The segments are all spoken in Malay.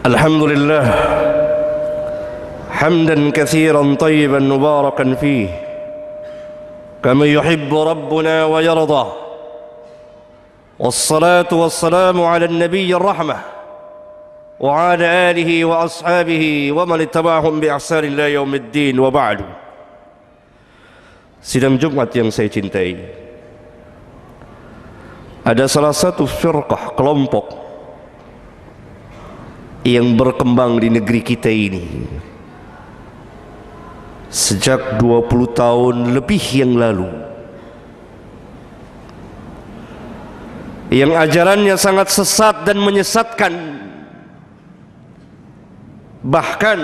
الحمد لله حمدا كثيرا طيبا مباركا فيه كما يحب ربنا ويرضى، والصلاة والسلام على النبي الرحمة وعلى آله وأصحابه ومن اتبعهم بإحسان إلى يوم الدين. وبعد. Sidang Jumat yang saya cintai, ada salah satu firqah, kelompok yang berkembang di negeri kita ini sejak 20 tahun lebih yang lalu, yang ajarannya sangat sesat dan menyesatkan. Bahkan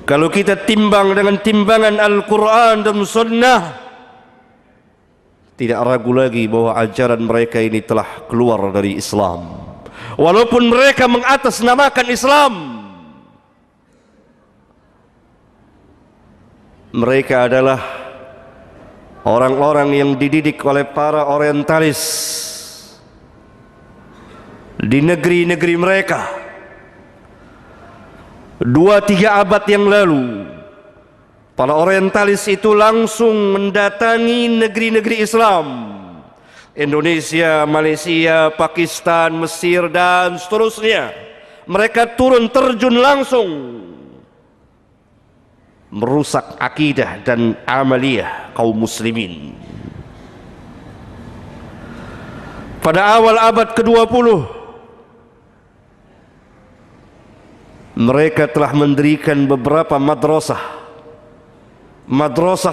kalau kita timbang dengan timbangan Al-Quran dan Sunnah, tidak ragu lagi bahwa ajaran mereka ini telah keluar dari Islam. Walaupun mereka mengatasnamakan Islam, mereka adalah orang-orang yang dididik oleh para orientalis di negeri-negeri mereka. 2-3 abad yang lalu, para orientalis itu langsung mendatangi negeri-negeri Islam, Indonesia, Malaysia, Pakistan, Mesir dan seterusnya. Mereka turun terjun langsung merusak akidah dan amaliyah kaum muslimin. Pada awal abad ke-20, mereka telah mendirikan beberapa madrasah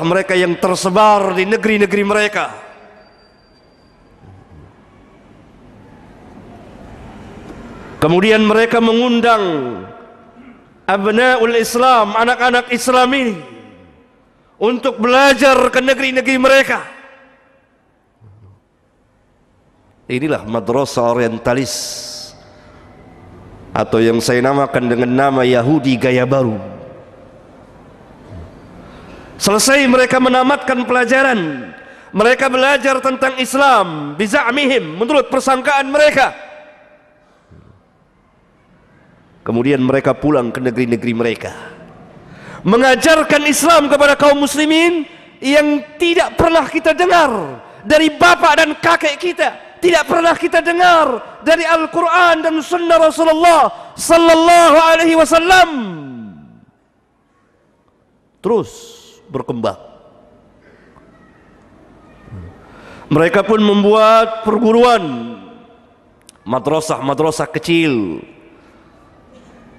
mereka yang tersebar di negeri-negeri mereka. Kemudian mereka mengundang abnaul Islam, anak-anak Islam ini, untuk belajar ke negeri-negeri mereka. Inilah madrasah orientalis, atau yang saya namakan dengan nama Yahudi gaya baru. Selesai mereka menamatkan pelajaran, mereka belajar tentang Islam biza'mihim, menurut persangkaan mereka. Kemudian mereka pulang ke negeri-negeri mereka, mengajarkan Islam kepada kaum muslimin yang tidak pernah kita dengar dari bapak dan kakek kita, tidak pernah kita dengar dari Al-Quran dan Sunnah Rasulullah Sallallahu Alaihi Wasallam. Terus berkembang. Mereka pun membuat perguruan, madrasah kecil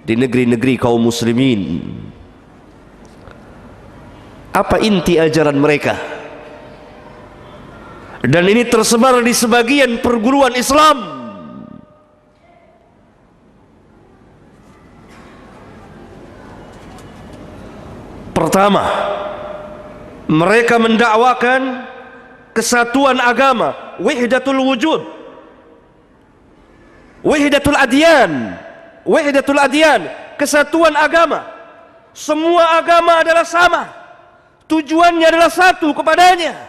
di negeri-negeri kaum muslimin. Apa inti ajaran mereka? Dan ini tersebar di sebagian perguruan Islam. Pertama, mereka mendakwakan kesatuan agama, wahdatul wujud, wahdatul adyan, kesatuan agama. Semua agama adalah sama, tujuannya adalah satu kepadanya.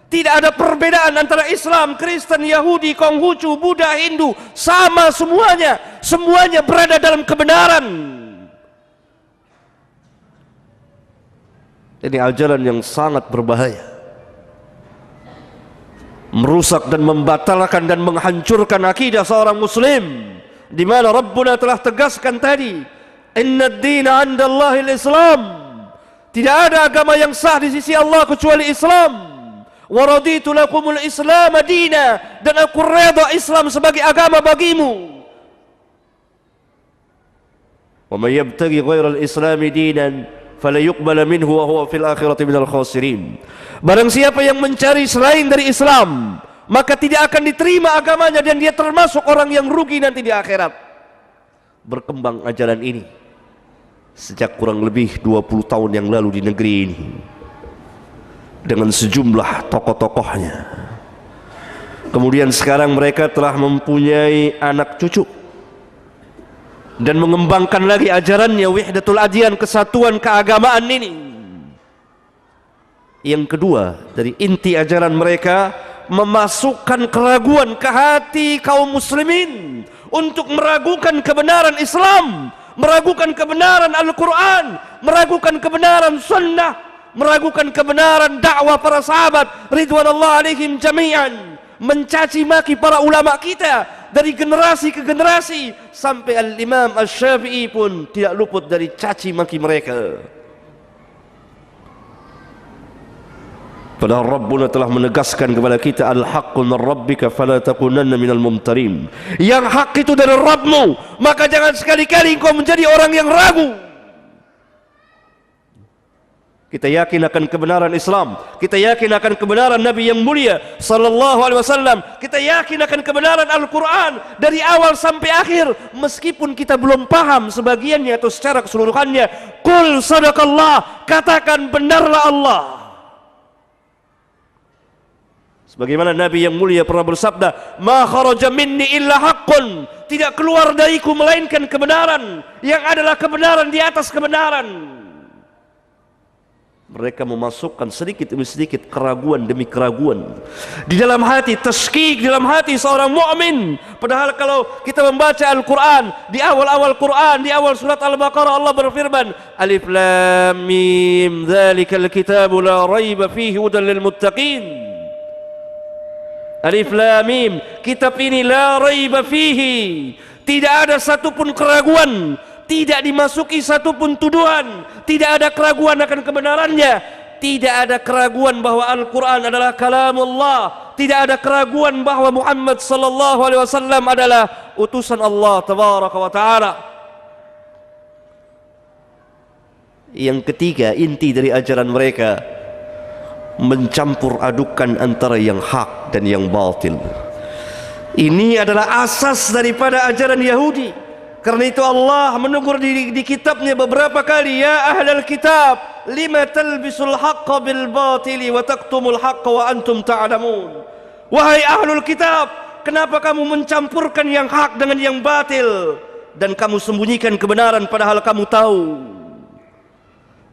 Tidak ada perbedaan antara Islam, Kristen, Yahudi, Konghucu, Buddha, Hindu. Sama semuanya. Semuanya berada dalam kebenaran. Ini ajaran yang sangat berbahaya, merusak dan membatalkan dan menghancurkan akidah seorang muslim, di mana Rabbuna telah tegaskan tadi, inna ad-dina 'inda Allahil Islam. Tidak ada agama yang sah di sisi Allah kecuali Islam. Wa raditu lakumul Islam dina, dan aku redha Islam sebagai agama bagimu. Wa may yabtaghi ghairal Islam dinan fala yuqbal minhu wa huwa fil akhirati minal khasirin. Barang siapa yang mencari selain dari Islam, maka tidak akan diterima agamanya dan dia termasuk orang yang rugi nanti di akhirat. Berkembang ajaran ini sejak kurang lebih 20 tahun yang lalu di negeri ini, dengan sejumlah tokoh-tokohnya. Kemudian sekarang mereka telah mempunyai anak cucu dan mengembangkan lagi ajarannya, wahdatul adyan, kesatuan keagamaan ini. Yang kedua dari inti ajaran mereka, memasukkan keraguan ke hati kaum muslimin untuk meragukan kebenaran Islam, meragukan kebenaran Al-Quran, meragukan kebenaran sunnah, meragukan kebenaran dakwah para sahabat ridwanullah alaihim jami'an, mencaci maki para ulama kita dari generasi ke generasi, sampai Al-Imam Asy-Syafi'i pun tidak luput dari caci maki mereka. Padahal Rabbuna telah menegaskan kepada kita, al-haqqu min rabbika fala takunanna minal mumtarin. Yang hak itu dari Rabbmu, maka jangan sekali-kali engkau menjadi orang yang ragu. Kita yakin akan kebenaran Islam, kita yakin akan kebenaran Nabi yang mulia sallallahu alaihi wasallam, kita yakin akan kebenaran Al-Quran dari awal sampai akhir, meskipun kita belum paham sebagiannya atau secara keseluruhannya. Qul sadaqallah, katakan benarlah Allah. Sebagaimana Nabi yang mulia pernah bersabda, ma kharaja minni illa haqqun, tidak keluar dariku melainkan kebenaran, yang adalah kebenaran di atas kebenaran. Mereka memasukkan sedikit demi sedikit keraguan demi keraguan di dalam hati, taskik di dalam hati seorang mukmin. Padahal kalau kita membaca Al-Quran, di awal-awal Quran, di awal surat Al-Baqarah, Allah berfirman, Alif Lam Mim, dzalikal kitabu la raiba fihi hudan lil muttaqin. Alif Lam Mim, kitab ini la raiba fihi, tidak ada satupun keraguan, tidak dimasuki satupun tuduhan, tidak ada keraguan akan kebenarannya, tidak ada keraguan bahwa Al-Quran adalah kalamullah, tidak ada keraguan bahwa Muhammad sallallahu alaihi wasallam adalah utusan Allah tabaraka wa taala. Yang ketiga, inti dari ajaran mereka mencampur adukan antara yang hak dan yang batil. Ini adalah asas daripada ajaran Yahudi. Karena itu Allah menegur di kitabnya beberapa kali, ya ahlal kitab, lima talbisul haqqa bil batili wa taktumul haqqa wa antum ta'lamun. Wahai ahlul kitab, kenapa kamu mencampurkan yang hak dengan yang batil dan kamu sembunyikan kebenaran padahal kamu tahu?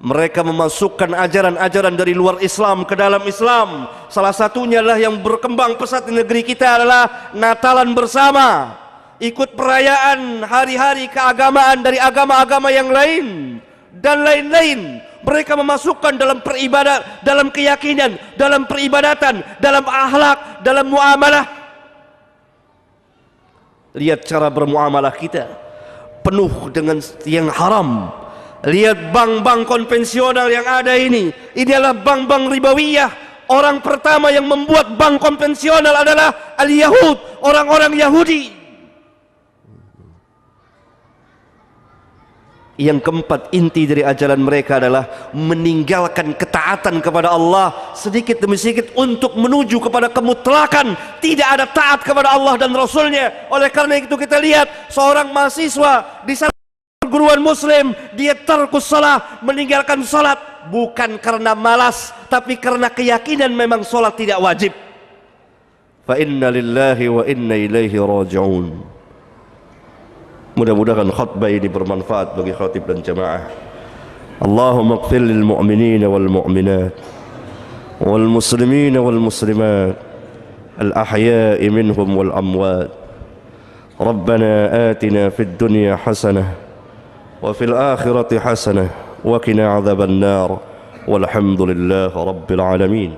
Mereka memasukkan ajaran-ajaran dari luar Islam ke dalam Islam. Salah satunya adalah yang berkembang pesat di negeri kita adalah Natalan bersama, ikut perayaan hari-hari keagamaan dari agama-agama yang lain dan lain-lain. Mereka memasukkan dalam peribadat, dalam keyakinan, dalam peribadatan, dalam akhlak, dalam muamalah. Lihat cara bermuamalah kita, penuh dengan yang haram. Lihat bank-bank konvensional yang ada ini adalah bank-bank ribawiyah. Orang pertama yang membuat bank konvensional adalah al-Yahud, orang-orang Yahudi. Yang keempat, inti dari ajaran mereka adalah meninggalkan ketaatan kepada Allah sedikit demi sedikit untuk menuju kepada kemutlakan. Tidak ada taat kepada Allah dan Rasulnya. Oleh karena itu kita lihat seorang mahasiswa di sana perguruan muslim, dia tarkus salat, meninggalkan salat bukan karena malas, tapi karena keyakinan memang salat tidak wajib. Fa inna lillahi wa inna ilaihi raji'un. Mudah-mudahan khutbah ini bermanfaat bagi khatib dan jamaah. Allahumma ighfir lil mu'minina wal mu'minat wal muslimina wal muslimat al ahya'i minhum wal amwat. Rabbana atina fid dunya hasanah وفي الآخرة حسنة وقنا عذاب النار والحمد لله رب العالمين.